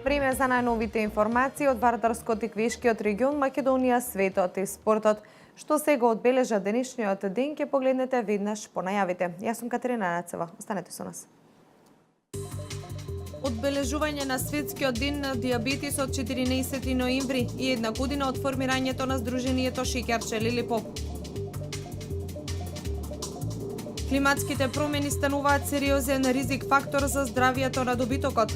Време за најновите информации од Вардарскот и Квешкиот регион, Македонија, светот и спортот. Што сега одбележа денешниот ден, ќе погледнете веднаш по најавите. Јас сум Катерина Нацева. Останете со нас. Одбележување на светскиот ден на диабетисот 14 ноември и една година од формирањето на Сдруженијето Шеќерче Лилипоп. Климатските промени стануваат сериозен ризик фактор за здравието на добитокот.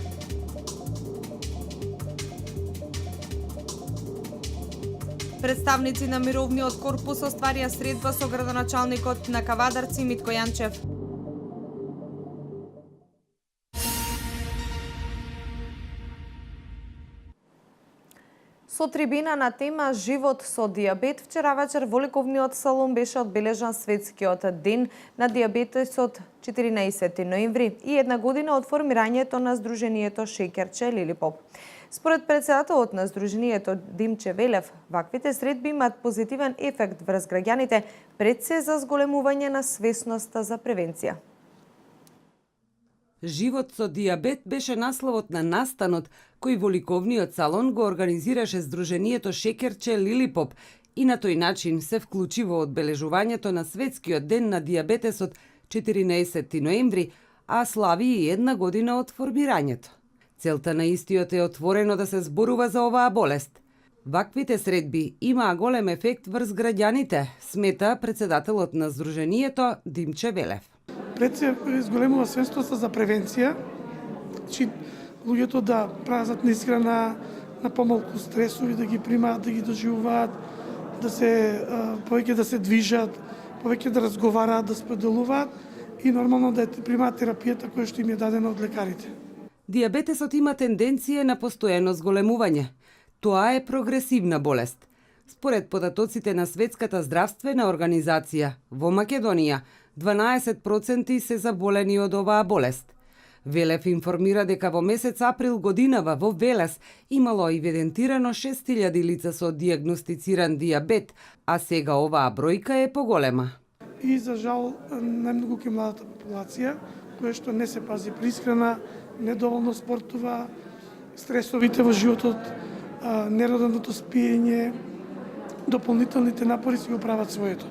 Представници на мировниот корпус остварија средба со градоначалникот на Кавадарци Митко Јанчев. Со трибина на тема Живот со диабет, вчера вечер во ликовниот салон беше одбележан светскиот ден на диабетесот 14 ноември и една година од формирањето на Сдруженијето Шеќерче Лилипоп. Според председателот на Сдруженијето Димче Велев, ваквите средби имаат позитивен ефект врз граѓаните, пред се за зголемување на свесноста за превенција. Живот со диабет беше насловот на настанот кој во ликовниот салон го организираше Сдруженијето Шеќерче Лилипоп и на тој начин се вклучи во одбележувањето на светскиот ден на диабетесот 14 ноември, а слави и една година од формирањето. Целта на истиот е отворено да се зборува за оваа болест. Ваквите средби имаа голем ефект врз граѓаните, смета председателот на Сдруженијето Димче Велев. Пред се зголемува свестоста за превенција, че луѓето да празат на исхрана, на помалку стресови, да ги примаат, да ги доживуваат, да се повеќе да се движат, повеќе да разговараат, да споделуваат и нормално да примаат терапијата која што им е дадена од лекарите. Диабетесот има тенденција на постојано зголемување. Тоа е прогресивна болест. Според податоците на Светската здравствена организација, во Македонија 12% се заболени од оваа болест. Велев информира дека во месец април годинава во Велес имало евидентирано 6000 лица со диагностициран диабет, а сега оваа бројка е поголема. И за жал најмногу ке младата популација, која што не се пази при исхрана, недоволно спортува, стресовите во животот, нередовното спиење, дополнителните напори си го прават своето.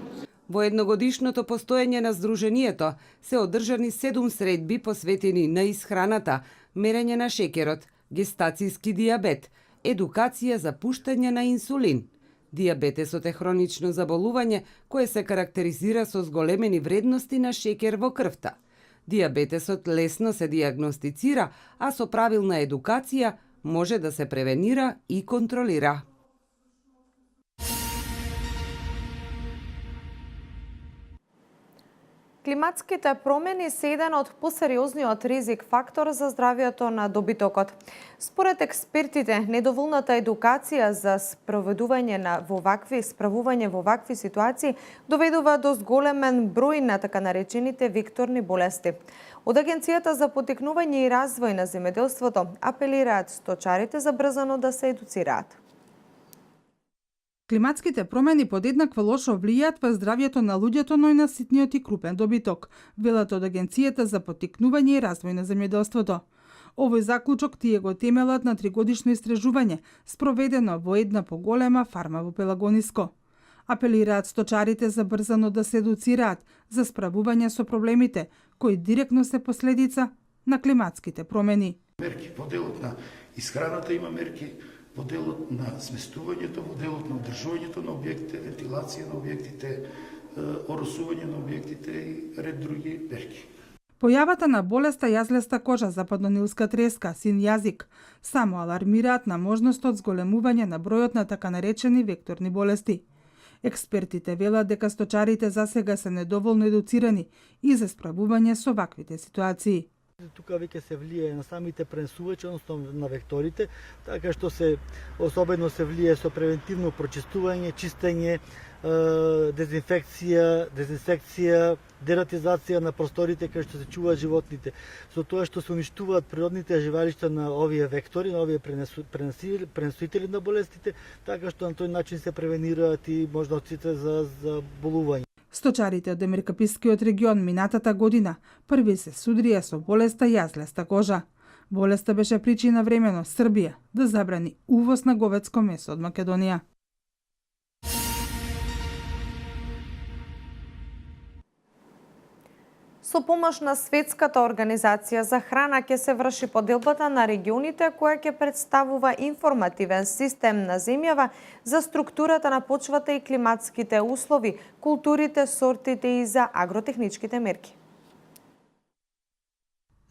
Во едногодишното постоење на Сдруженијето се одржани 7 средби посветени на исхраната, мерење на шекерот, гестацијски диабет, едукација за пуштање на инсулин. Диабетесот е хронично заболување кое се карактеризира со зголемени вредности на шекер во крвта. Диабетесот лесно се диагностицира, а со правилна едукација може да се превенира и контролира. Климатските промени се еден од посериозниот ризик фактор за здравието на добитокот. Според експертите, недоволната едукација за справување во вакви ситуации доведува до зголемен број на така наречените векторни болести. Од Агенцијата за поттикнување и развој на земјоделството апелираат сточарите забрзано да се едуцираат. Климатските промени подеднакво лошо влијаат во здравјето на луѓето, но и на ситниот и крупен добиток, велат од Агенцијата за поттикнување и развој на земјоделството. Овој заклучок тие го темелат на 3-годишно истражување, спроведено во една поголема фарма во Пелагониско. Апелираат сточарите забрзано да се едуцираат за справување со проблемите, кои директно се последица на климатските промени. Мерки во делот на исхраната има мерки, во делот на сместувањето, во делот на одржувањето на објектите, вентилација на објектите, оросување на објектите и ред други мерки. Појавата на болеста јазлеста кожа, западнонилска треска, син јазик само алармираат на можностот зголемување на бројот на така наречени векторни болести. Експертите велат дека сточарите засега се недоволно едуцирани и за справување со ваквите ситуации. Тука веќе се влие на самите пренесувачи, односно на векторите, така што се особено се влие со превентивно прочистување, чистење, дезинфекција, дератизација на просторите кај што се чуваат животните. Со тоа што се уништуваат природните живалишта на овие вектори, на овие пренесители на болестите, така што на тој начин се превенираат и можностите за заболување. Сточарите од Демиркапискиот регион минатата година први се судрија со болеста јазлеста кожа. Болеста беше причина времено Србија да забрани увоз на говедско месо од Македонија. Со помош на Светската организација за храна ќе се врши поделбата на регионите која ќе представува информативен систем на земјава за структурата на почвата и климатските услови, културите, сортите и за агротехничките мерки.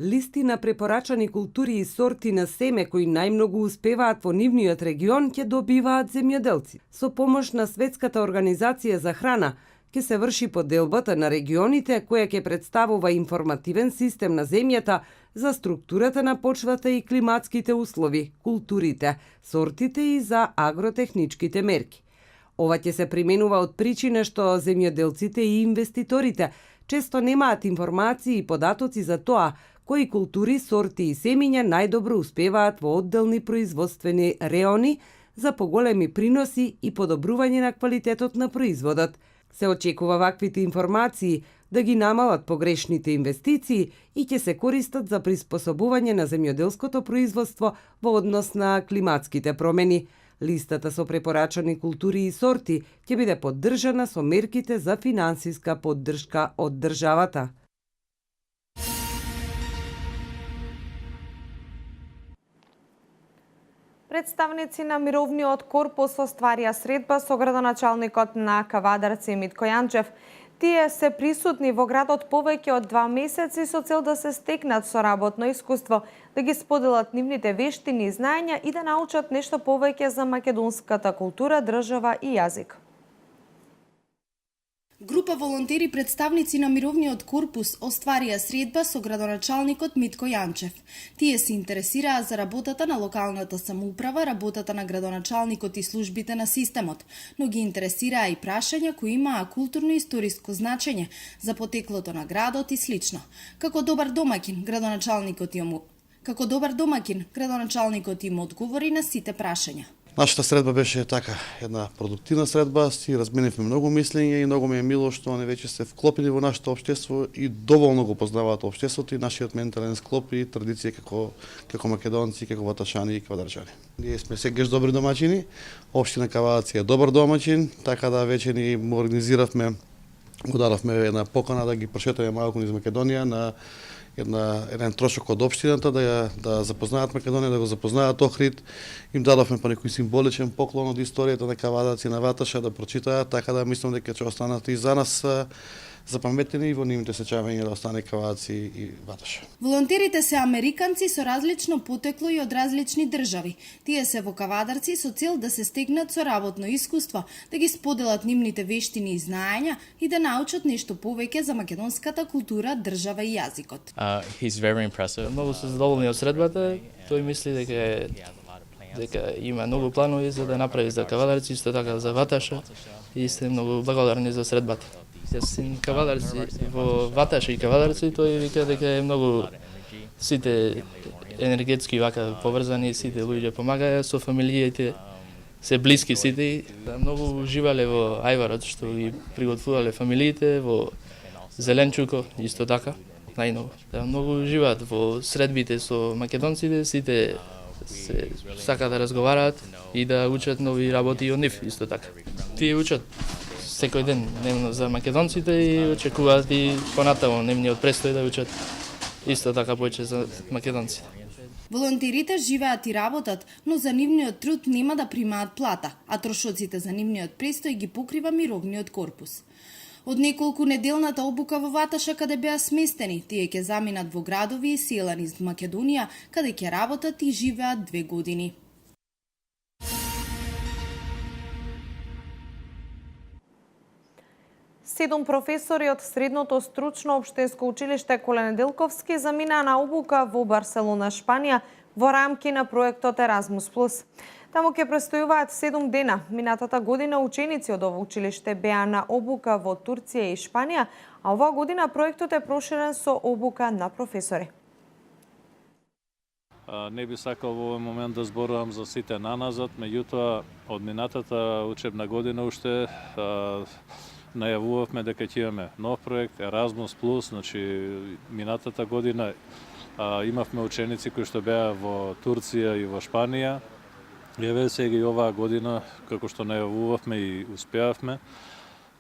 Листи на препорачани култури и сорти на семе кои најмногу успеваат во нивниот регион ќе добиваат земјоделци. Со помош на Светската организација за храна ќе се врши поделбата на регионите која ќе представува информативен систем на земјата за структурата на почвата и климатските услови, културите, сортите и за агротехничките мерки. Ова ќе се применува од причина што земјоделците и инвеститорите често немаат информации и податоци за тоа кои култури, сорти и семиња најдобро успеваат во одделни производствени реони за поголеми приноси и подобрување на квалитетот на производот. Се очекува ваквите информации да ги намалат погрешните инвестиции и ќе се користат за приспособување на земјоделското производство во однос на климатските промени. Листата со препорачани култури и сорти ќе биде поддржана со мерките за финансиска поддршка од државата. Представници на Мировниот корпус остварија средба со градоначалникот на Кавадарци Митко Јанчев. Тие се присутни во градот повеќе од 2 месеци со цел да се стекнат со работно искуство, да ги споделат нивните вештини и знаења и да научат нешто повеќе за македонската култура, држава и јазик. Група волонтери представници на Мировниот корпус остварија средба со градоначалникот Митко Јанчев. Тие се интересираа за работата на локалната самоуправа, работата на градоначалникот и службите на системот, но ги интересираа и прашања кои имаа културно-историско значење за потеклото на градот и слично. Како добар домакин, градоначалникот им одговори на сите прашања. Нашата средба беше така една продуктивна средба, си разменивме многу мислење и многу ми е мило што они веќе се вклопили во нашето општество и доволно го познаваат општеството и нашиот ментален склоп и традиција како македонци, како ваташани и кавадарчани. Ние сме сегаш добри домаќини, општина Кавадарци е добар домаќин, така да веќе ни му организиравме, го дадовме една покана да ги прошетаме малку низ Македонија на еден трошок од општината да запознаат Македонија, да го запознаат Охрид. Им дадовме по некој символичен поклон од историјата на Кавадарци на Ваташа да прочитаат, така да мислам дека ќе останат и за нас запаметени и во нивните сеќавања да остане Кавадарци и Ваташа. Волонтерите се американци со различно потекло и од различни држави. Тие се во Кавадарци со цел да се стегнат со работно искуство, да ги споделат нивните вештини и знаења и да научат нешто повеќе за македонската култура, држава и јазикот. He's very impressive. Многу се задоволни од средбата. Тој мисли дека има многу планови за да направи за Кавадарци, исто така за Ваташа и сте многу благодарни за средбата. Јас сум Кавадарци во Ваташа и Кавадарци, тој вика дека е многу сите енергетски вака поврзани, сите луѓе помагаја со фамилиите, се блиски сите и многу уживале во ајварот што ги приготвувале фамилиите во Зеленчуко исто така. Најново. Многу уживаат во средбите со македонците, сите се сака да разговараат и да учат нови работи од нив исто така. Тие учат секој ден дневно за македонците и очекуваат и понатаму нивниот престој да учат исто така повеќе за македонците. Волонтерите живеат и работат, но за нивниот труд нема да примаат плата, а трошоците за нивниот престој ги покрива Мировниот корпус. Од неколку неделната обука во Ваташа каде беа сместени, тие ќе заминат во градови и села низ Македонија, каде ќе работат и живеат 2 години. 7 професори од Средното стручно општинско училиште Коле Неделковски заминаа на обука во Барселона, Шпанија, во рамки на проектот Еразмус Плюс. Таму ќе престојуваат 7 дена. Минатата година ученици од ово училиште беа на обука во Турција и Шпанија, а оваа година проектот е проширен со обука на професори. Не би сакал во овој момент да зборувам за сите наназад, меѓутоа од минатата учебна година уште најавувавме дека ќе имаме нов проект Erasmus Plus, значи минатата година имавме ученици кои што беа во Турција и во Шпанија. Еве сега и оваа година, како што најавувавме и успеавме,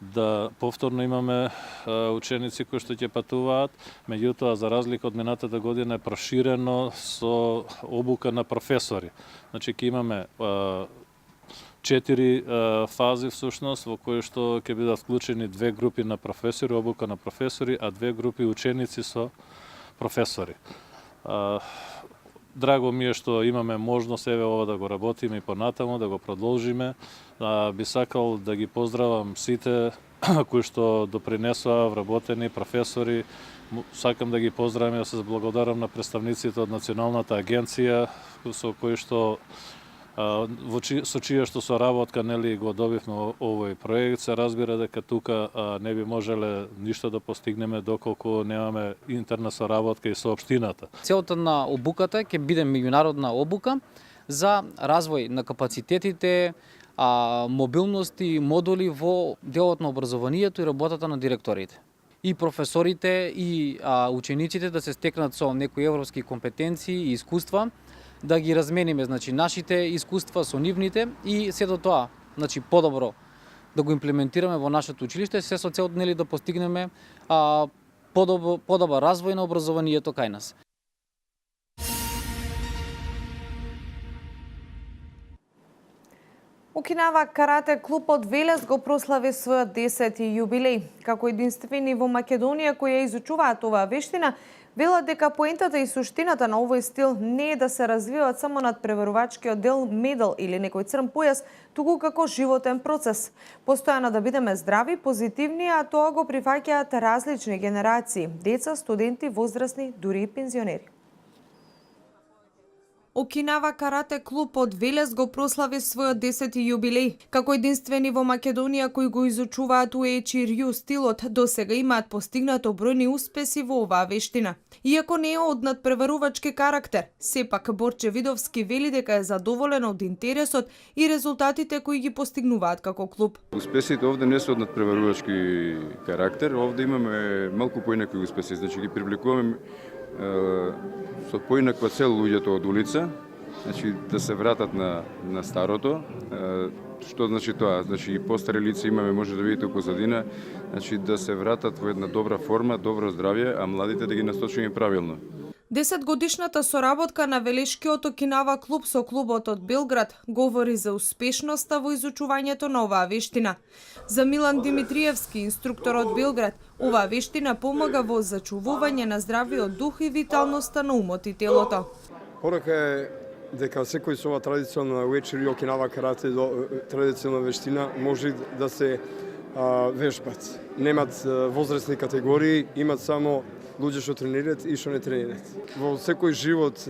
да повторно имаме ученици кои што ќе патуваат, меѓутоа за разлика од минатата година е проширено со обука на професори. Значи ќе имаме 4 фази всушност во кои што ќе бидат вклучени 2 групи на професори, обука на професори, а 2 групи ученици со професори. Драго ми е што имаме можност еве ова да го работиме и понатаму, да го продолжиме. Би сакал да ги поздравам сите кои што допринесоа вработени професори. Сакам да ги поздравам и да се благодарам на представниците од Националната агенција со кои што со чија што соработка нели го добивме овој проект. Се разбира дека тука не би можеле ништо да постигнеме доколку немаме интерна соработка и со општината. Целта на обуката ќе биде меѓународна обука за развој на капацитетите, мобилност и модули во делот на образованието и работата на директорите. И професорите и учениците да се стекнат со некои европски компетенции и искуства, да ги размениме, значи нашите искуства со нивните и сето тоа, значи подобро да го имплементираме во нашето училиште, се со цел нели да постигнеме подобар развој на образованието кај нас. Окинава карате клубот Велес го прослави својот 10-ти јубилеј. Како единствени во Македонија кои ја изучуваат оваа вештина, велат дека поентата и суштината на овој стил не е да се развиваат само над преварувачкиот дел медал или некој црн појас, туку како животен процес. Постојано да бидеме здрави, позитивни, а тоа го прифаќаат различни генерации, деца, студенти, возрастни, дури и пензионери. Окинава карате клуб од Велес го прослави својот 10-ти јубилеј. Како единствени во Македонија кои го изучуваат уечи рју стилот, досега имаат постигнато бројни успеси во оваа вештина. Иако не е од надпреварувачки карактер, сепак Борче Видовски вели дека е задоволен од интересот и резултатите кои ги постигнуваат како клуб. Успесите овде не се од надпреварувачки карактер, овде имаме малку поинакви успеси, значи ги привлекуваме со поинаква цел луѓето од улица, значи да се вратат на старото. Што значи тоа? Значи и постари лица имаме, може да видите позадина, значи да се вратат во една добра форма, добро здравје, а младите да ги насочиме правилно. 10-годишната соработка на Велешкиот Окинава клуб со клубот од Белград говори за успешноста во изучувањето на оваа вештина. За Милан Димитриевски, инструктор од Белград, оваа вештина помага во зачувување на здравиот дух и виталноста на умот и телото. Порака е дека секој со ова традиционална уечери Окинава карате, традиционална вештина може да се вежбат. Немат возрастни категории, имат само луѓе што тренираат и што не тренираат. Во секој живот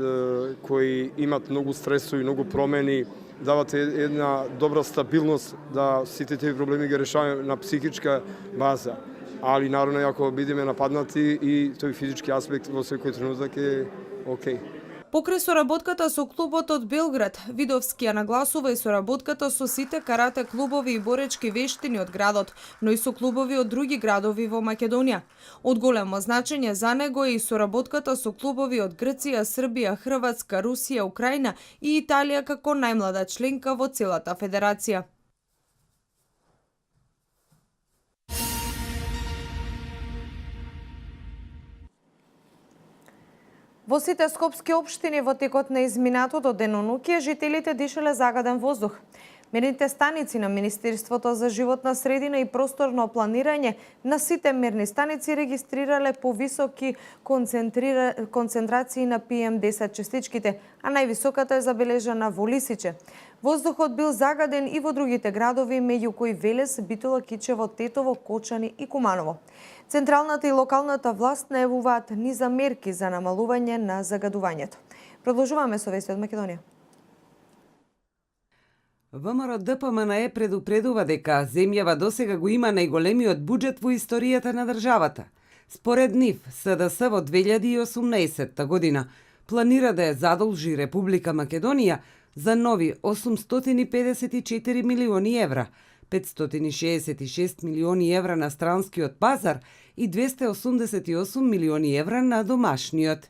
кој имат многу стресови, многу промени, давате една добра стабилност да сите тие проблеми ги решаваме на психичка база. Али наравно ако бидеме нападнати и тој физички аспект во секој тренуток е окей. Покрај соработката со клубот од Белград, Видовски ја нагласува и соработката со сите карате клубови и боречки вештини од градот, но и со клубови од други градови во Македонија. Од големо значење за него е и соработката со клубови од Грција, Србија, Хрватска, Русија, Украина и Италија како најмлада членка во целата федерација. Во сите скопски општини во текот на изминатото денонуќе жителите дишале загаден воздух. Мерните станици на Министерството за животна средина и просторно планирање на сите мерни станици регистрирале повисоки концентрации на PM10 частичките, а највисоката е забележана во Лисиче. Воздухот бил загаден и во другите градови, меѓу кои Велес, Битола, Кичево, Тетово, Кочани и Куманово. Централната и локалната власт најавуваат низа мерки за намалување на загадувањето. Продолжуваме со вести од Македонија. ВМРО ДПМНЕ предупредува дека земјава досега го има најголемиот буџет во историјата на државата. Според нив, СДС во 2018 година планира да ја задолжи Република Македонија за нови 854 милиони евра, 566 милиони евра на странскиот пазар и 288 милиони евра на домашниот.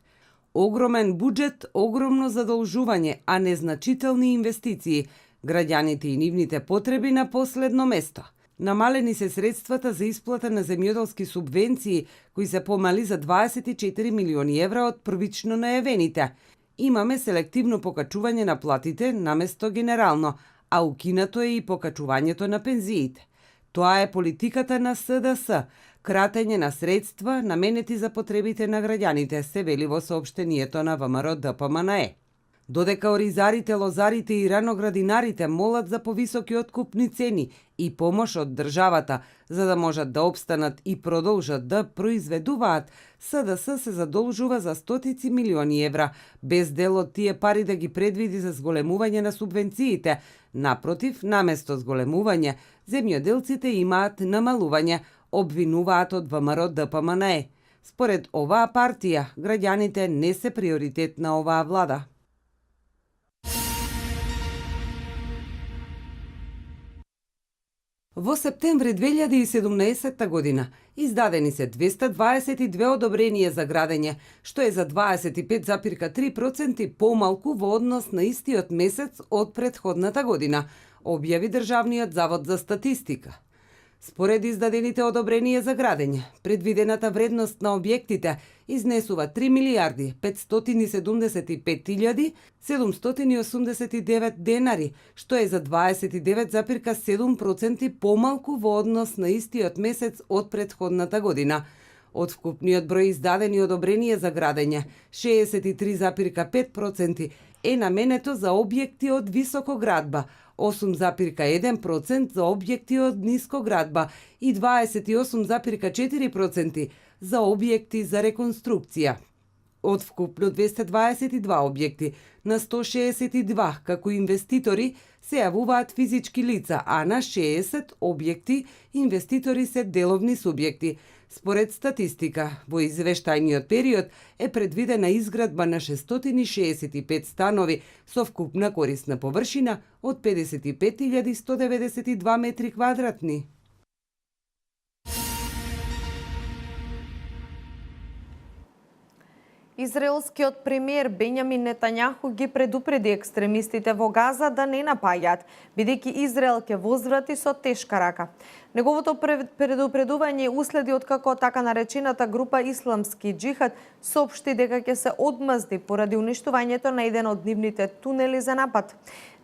Огромен буџет, огромно задолжување, а незначителни инвестиции, граѓаните и нивните потреби на последно место. Намалени се средствата за исплата на земјоделски субвенции, кои се помали за 24 милиони евра од првично најавените. Имаме селективно покачување на платите наместо генерално, а укинато е и покачувањето на пензиите. Тоа е политиката на СДС, кратење на средства наменети за потребите на граѓаните, се вели во соопштението на ВМРО ДПМНЕ. Додека оризарите, лозарите и раноградинарите молат за повисоки откупни цени и помош од државата, за да можат да обстанат и продолжат да произведуваат, СДС се задолжува за стотици милиони евра, без дел од тие пари да ги предвиди за зголемување на субвенциите. Напротив, наместо зголемување, земјоделците имаат намалување, обвинуваат од ВМРО ДПМНЕ. Според оваа партија, граѓаните не се приоритет на оваа влада. Во септември 2017 година издадени се 222 одобренија за градење, што е за 25,3% помалку во однос на истиот месец од претходната година, објави Државниот завод за статистика. Според издадените одобренија за градење, предвидената вредност на објектите изнесува 3 милиарди 575 789 денари, што е за 29,7% помалку во однос на истиот месец од претходната година. Од вкупниот број издадени одобренија за градење, 63,5% е наменето за објекти од високоградба, 8,1% за објекти од нискоградба и 28,4% за објекти за реконструкција. Од вкупно 222 објекти, на 162 како инвеститори се јавуваат физички лица, а на 60 објекти инвеститори се деловни субјекти. Според статистика, во извештајниот период е предвидена изградба на 665 станови со вкупна корисна површина од 55.192 метри квадратни. Израелскиот премиер Бењамин Нетањаху ги предупреди екстремистите во Газа да не напаѓаат, бидејќи Израел ќе возврати со тешка рака. Неговото предупредување уследи откако така наречената група Исламски џихад соопшти дека ќе се одмазди поради уништувањето на еден од нивните тунели за напад.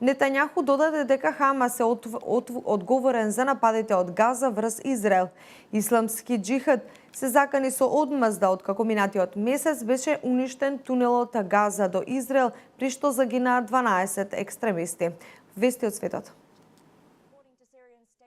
Нетањаху додаде дека Хамас е одговорен за нападите од Газа врз Израел. Исламски џихад се закани со одмазда откако минатиот месец беше уништен тунелот Газа до Израел, при што загинаа 12 екстремисти. Вести од светот.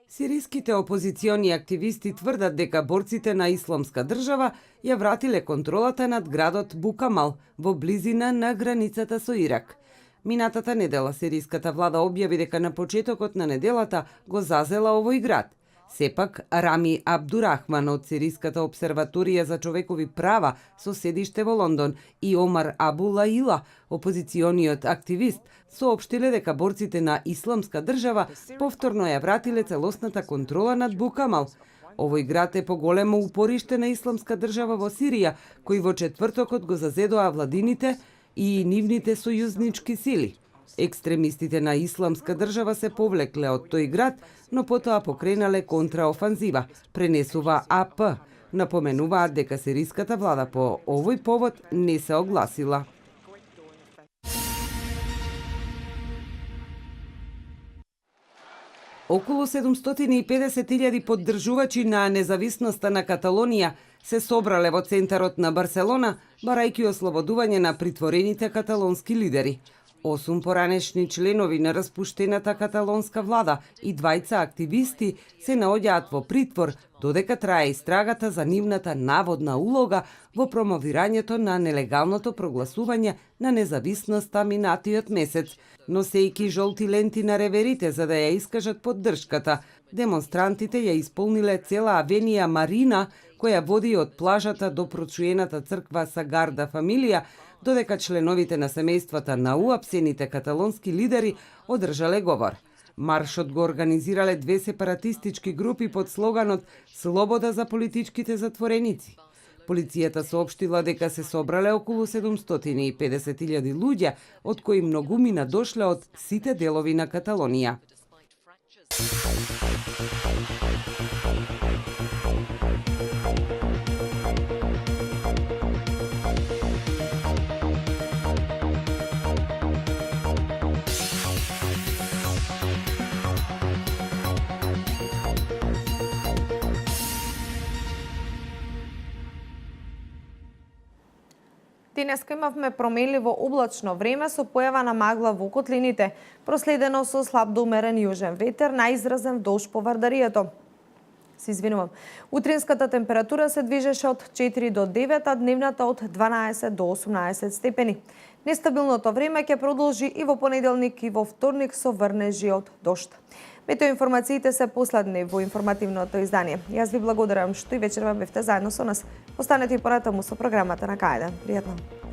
Сириските опозициони активисти тврдат дека борците на Исламска држава ја вратиле контролата над градот Букамал во близина на границата со Ирак. Минатата недела сириската влада објави дека на почетокот на неделата го зазела овој град. Сепак, Рами Абдурахман од Сириската обсерваторија за човекови права со седиште во Лондон и Омар Абу Лаила, опозициониот активист, соопштиле дека борците на Исламска држава повторно ја вратиле целосната контрола над Букамал. Овој град е поголемо упориште на Исламска држава во Сирија, кој во четвртокот го зазедоа владините и нивните сојузнички сили. Екстремистите на Исламска држава се повлекле од тој град, но потоа покренале контраофанзива, пренесува АП. Напоменуваат дека сириската влада по овој повод не се огласила. Околу 750.000 поддржувачи на независноста на Каталонија се собрале во центарот на Барселона, барајќи ослободување на притворените каталонски лидери. 8 поранешни членови на распуштената каталонска влада и 2 активисти се наоѓаат во притвор, додека трае истрагата за нивната наводна улога во промовирањето на нелегалното прогласување на независноста минатиот месец, носејќи жолти ленти на реверите за да ја искажат поддршката. Демонстрантите ја исполниле цела авенија Марина, која води од плажата до прочуената црква Сагарда Фамилија, додека членовите на семејствата на уапсените каталонски лидери одржале говор. Маршот го организирале 2 сепаратистички групи под слоганот «Слобода за политичките затвореници». Полицијата соопштила дека се собрале околу 750.000 луѓе, од кои многумина дошле од сите делови на Каталонија. Денеска имавме променливо облачно време со појава на магла во котлините, проследено со слаб до умерен јужен ветер, најизразен вдолж по Вардарието. Се извинувам. Утринската температура се движеше од 4 до 9, а дневната од 12 до 18 степени. Нестабилното време ќе продолжи и во понеделник и во вторник со врнежи од дожд. Метеоинформациите се последни во информативното издание. Јас ви благодарам што и вечерва бевте заедно со нас. Останете и понатаму со програмата на К1. Пријатно!